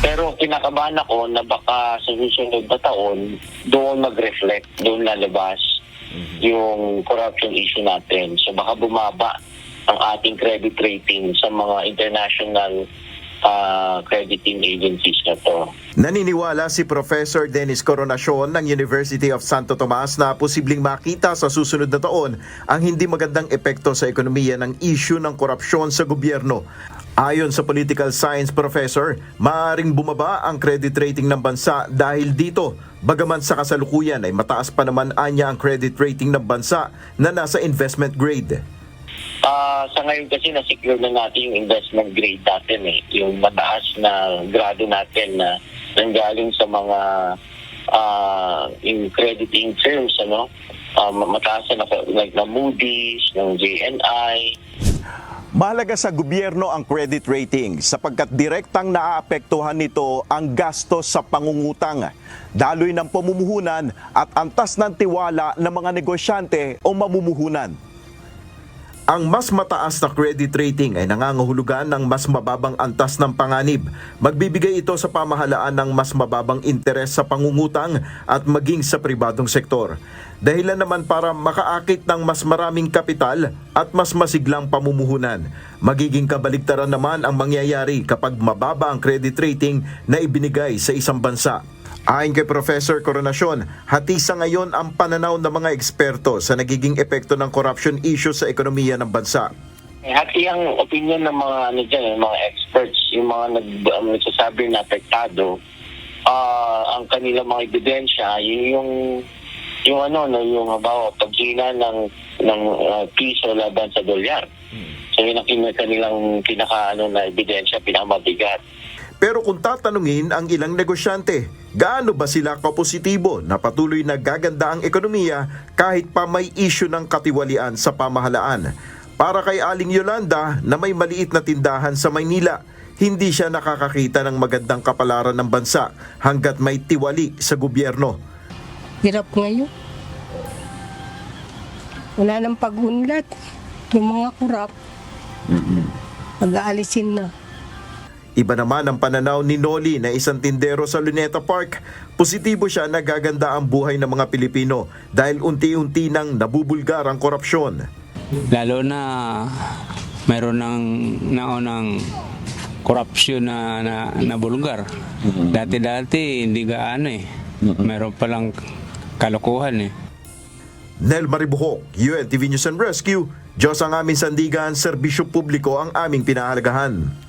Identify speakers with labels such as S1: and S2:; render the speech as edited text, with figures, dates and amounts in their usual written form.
S1: Pero kinakabahan ako na baka sa susunod na taon, doon mag-reflect, doon lalabas yung corruption issue natin. So baka bumaba ang ating credit rating sa mga international crediting agencies na to.
S2: Naniniwala si Professor Dennis Coronacion ng University of Santo Tomas na posibleng makita sa susunod na taon ang hindi magandang epekto sa ekonomiya ng issue ng korupsyon sa gobyerno. Ayon sa political science professor, maaaring bumaba ang credit rating ng bansa dahil dito. Bagaman sa kasalukuyan ay mataas pa naman anya ang credit rating ng bansa na nasa investment grade.
S1: Sa ngayon kasi na-secure na natin yung investment grade natin yung mataas na grado natin na nanggaling sa mga in crediting firms, mataas na like na Moody's, ng JNI.
S2: Mahalaga sa gobyerno ang credit rating sapagkat direktang naaapektuhan nito ang gastos sa pangungutang, daloy ng pamumuhunan at antas ng tiwala ng mga negosyante o mamumuhunan. Ang mas mataas na credit rating ay nangangahulugan ng mas mababang antas ng panganib. Magbibigay ito sa pamahalaan ng mas mababang interes sa pangungutang at maging sa pribadong sektor. Dahilan naman para makaakit ng mas maraming kapital at mas masiglang pamumuhunan. Magiging kabaligtaran naman ang mangyayari kapag mababa ang credit rating na ibinigay sa isang bansa. Ayon kay Professor Coronacion, hati sa ngayon ang pananaw ng mga eksperto sa nagiging epekto ng corruption issue sa ekonomiya ng bansa.
S1: Hati ang opinion ng mga mga experts, yung mga nagsasabi na apektado, ang kanilang mga ebidensya, yung halimbawa paghina ng piso laban sa dolyar. So yun ang kanilang na ebidensya, pinakamabigat.
S2: Pero kung tatanungin ang ilang negosyante, gaano ba sila kapositibo na patuloy na gaganda ang ekonomiya kahit pa may issue ng katiwalian sa pamahalaan? Para kay Aling Yolanda na may maliit na tindahan sa Maynila, hindi siya nakakakita ng magandang kapalaran ng bansa hanggat may tiwali sa gobyerno.
S3: Hirap ngayon. Wala nang pag-unlad. Yung mga kurap, mag-aalisin na.
S2: Iba naman ang pananaw ni Noli na isang tindero sa Luneta Park. Positibo siya na gaganda ang buhay ng mga Pilipino dahil unti-unti nang nabubulgar ang korupsyon.
S4: Lalo na mayroon ng naunang korupsyon na bulgar. Dati-dati hindi gaano Mayroon palang kalokohan
S2: Nel Maribuhok, UNTV News and Rescue. Diyos ang aming sandigan, serbisyo publiko ang aming pinahalagahan.